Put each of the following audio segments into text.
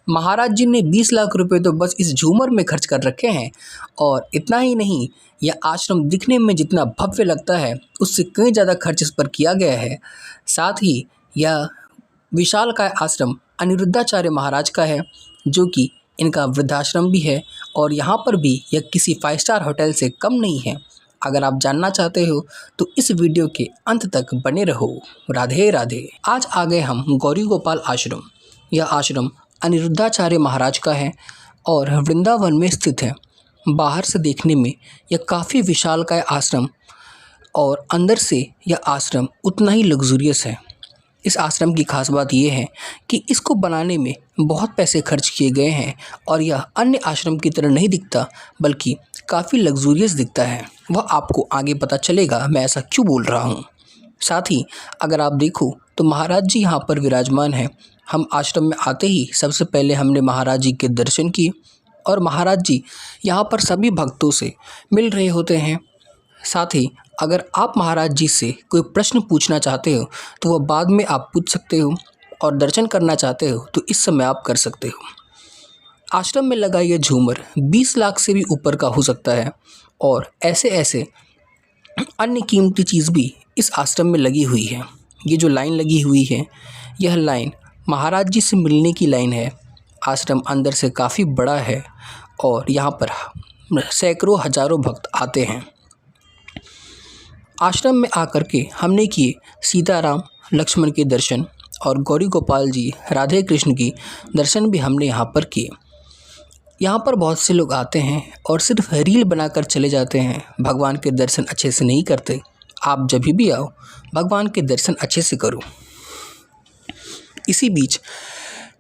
महाराज जी ने 20 लाख रुपए तो बस इस झूमर में खर्च कर रखे हैं। और इतना ही नहीं, यह आश्रम दिखने में जितना भव्य लगता है उससे कहीं ज़्यादा खर्च इस पर किया गया है। साथ ही यह विशालकाय आश्रम अनिरुद्धाचार्य महाराज का है, जो कि इनका वृद्धाश्रम भी है। और यहाँ पर भी यह किसी 5 स्टार होटल से कम नहीं है। अगर आप जानना चाहते हो तो इस वीडियो के अंत तक बने रहो। राधे राधे। आज आ गए हम गौरी गोपाल आश्रम। यह आश्रम अनिरुद्धाचार्य महाराज का है और वृंदावन में स्थित है। बाहर से देखने में यह काफ़ी विशालकाय आश्रम और अंदर से यह आश्रम उतना ही लग्जूरियस है। इस आश्रम की खास बात यह है कि इसको बनाने में बहुत पैसे खर्च किए गए हैं और यह अन्य आश्रम की तरह नहीं दिखता, बल्कि काफ़ी लग्जूरियस दिखता है। वह आपको आगे पता चलेगा मैं ऐसा क्यों बोल रहा हूँ। साथ ही अगर आप देखो तो महाराज जी यहाँ पर विराजमान हैं। हम आश्रम में आते ही सबसे पहले हमने महाराज जी के दर्शन किए और महाराज जी यहाँ पर सभी भक्तों से मिल रहे होते हैं। साथ ही अगर आप महाराज जी से कोई प्रश्न पूछना चाहते हो तो वह बाद में आप पूछ सकते हो, और दर्शन करना चाहते हो तो इस समय आप कर सकते हो। आश्रम में लगा यह झूमर 20 लाख से भी ऊपर का हो सकता है और ऐसे ऐसे अन्य कीमती चीज़ भी इस आश्रम में लगी हुई है। ये जो लाइन लगी हुई है, यह लाइन महाराज जी से मिलने की लाइन है। आश्रम अंदर से काफ़ी बड़ा है और यहाँ पर सैकड़ों हजारों भक्त आते हैं। आश्रम में आकर के हमने किए सीताराम लक्ष्मण के दर्शन और गौरी गोपाल जी राधे कृष्ण की दर्शन भी हमने यहाँ पर किए। यहाँ पर बहुत से लोग आते हैं और सिर्फ रील बनाकर चले जाते हैं, भगवान के दर्शन अच्छे से नहीं करते। आप जब भी आओ भगवान के दर्शन अच्छे से करो। इसी बीच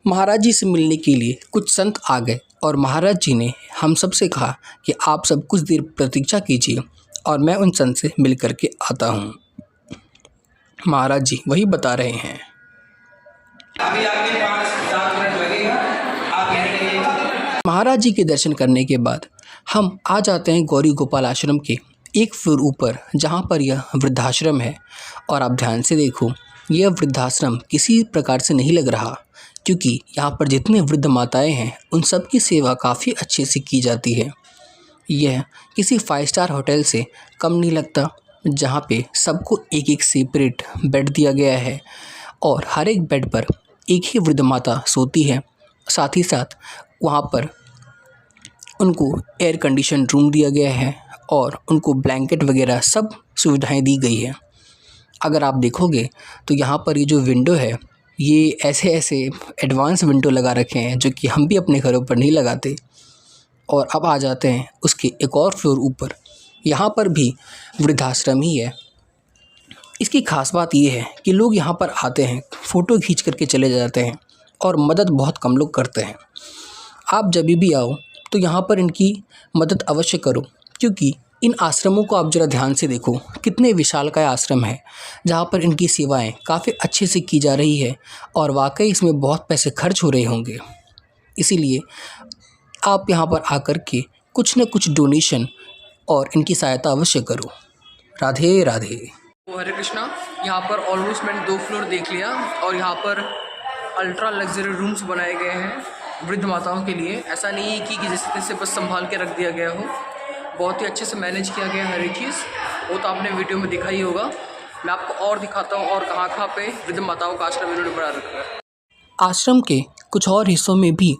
महाराज जी से मिलने के लिए कुछ संत आ गए और महाराज जी ने हम सब से कहा कि आप सब कुछ देर प्रतीक्षा कीजिए और मैं उन संत से मिल कर के आता हूँ। महाराज जी वही बता रहे हैं। अभी आपके 5-7 मिनट लगेगा, आप यहाँ रहिए। महाराज जी के दर्शन करने के बाद हम आ जाते हैं गौरी गोपाल आश्रम के एक फ्लोर ऊपर, जहाँ पर यह वृद्धाश्रम है। और आप ध्यान से देखो, यह वृद्धाश्रम किसी प्रकार से नहीं लग रहा, क्योंकि यहाँ पर जितने वृद्ध माताएं हैं उन सब की सेवा काफ़ी अच्छे से की जाती है। यह किसी 5 स्टार होटल से कम नहीं लगता, जहाँ पे सबको एक एक सेपरेट बेड दिया गया है और हर एक बेड पर एक ही वृद्ध माता सोती है। साथ ही साथ वहाँ पर उनको एयर कंडीशन रूम दिया गया है और उनको ब्लैंकेट वगैरह सब सुविधाएं दी गई है। अगर आप देखोगे तो यहाँ पर ये जो विंडो है, ये ऐसे ऐसे एडवांस विंडो लगा रखे हैं जो कि हम भी अपने घरों पर नहीं लगाते। और अब आ जाते हैं उसके एक और फ्लोर ऊपर, यहाँ पर भी वृद्धाश्रम ही है। इसकी खास बात ये है कि लोग यहाँ पर आते हैं, फ़ोटो खींच करके चले जाते हैं और मदद बहुत कम लोग करते हैं। आप जब भी आओ तो यहाँ पर इनकी मदद अवश्य करो, क्योंकि इन आश्रमों को आप ज़रा ध्यान से देखो, कितने विशालकाय आश्रम है जहाँ पर इनकी सेवाएं काफ़ी अच्छे से की जा रही है और वाकई इसमें बहुत पैसे खर्च हो रहे होंगे। इसीलिए आप यहाँ पर आकर के कुछ न कुछ डोनेशन और इनकी सहायता अवश्य करो। राधे राधे। हरे कृष्णा। यहाँ पर ऑलमोस्ट मैंने 2 फ्लोर देख लिया और यहाँ पर अल्ट्रा लग्जरी रूम्स बनाए गए हैं वृद्ध माताओं के लिए। ऐसा नहीं है कि जैसे तैसे बस संभाल के रख दिया गया हो, बहुत ही अच्छे से मैनेज किया गया हर एक चीज़। वो तो आपने वीडियो में दिखा ही होगा। मैं आपको और दिखाता हूँ और कहाँ कहाँ पे वृद्ध माताओं का आश्रम इन्होंने बना रखा है। आश्रम के कुछ और हिस्सों में भी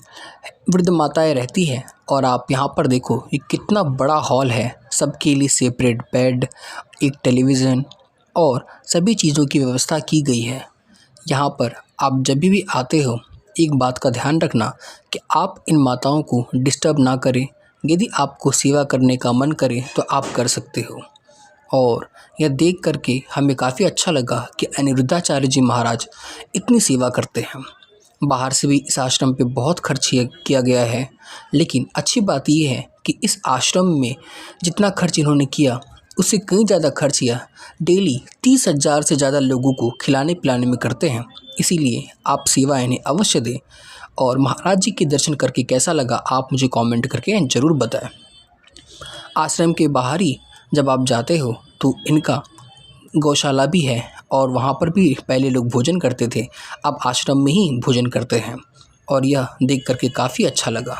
वृद्ध माताएं रहती हैं और आप यहाँ पर देखो, ये कितना बड़ा हॉल है। सबके लिए सेपरेट बेड, एक टेलीविज़न और सभी चीज़ों की व्यवस्था की गई है। यहाँ पर आप जब भी आते हो एक बात का ध्यान रखना कि आप इन माताओं को डिस्टर्ब ना करें। यदि आपको सेवा करने का मन करे तो आप कर सकते हो। और यह देख करके हमें काफ़ी अच्छा लगा कि अनिरुद्धाचार्य जी महाराज इतनी सेवा करते हैं। बाहर से भी इस आश्रम पे बहुत खर्च किया गया है, लेकिन अच्छी बात यह है कि इस आश्रम में जितना खर्च इन्होंने किया उससे कहीं ज़्यादा खर्च किया। डेली 30,000 से ज़्यादा लोगों को खिलाने पिलाने में करते हैं। इसीलिए आप सेवा इन्हें अवश्य दें। और महाराज जी के दर्शन करके कैसा लगा आप मुझे कमेंट करके ज़रूर बताएं। आश्रम के बाहर ही जब आप जाते हो तो इनका गौशाला भी है और वहाँ पर भी पहले लोग भोजन करते थे, अब आश्रम में ही भोजन करते हैं और यह देख कर के काफ़ी अच्छा लगा।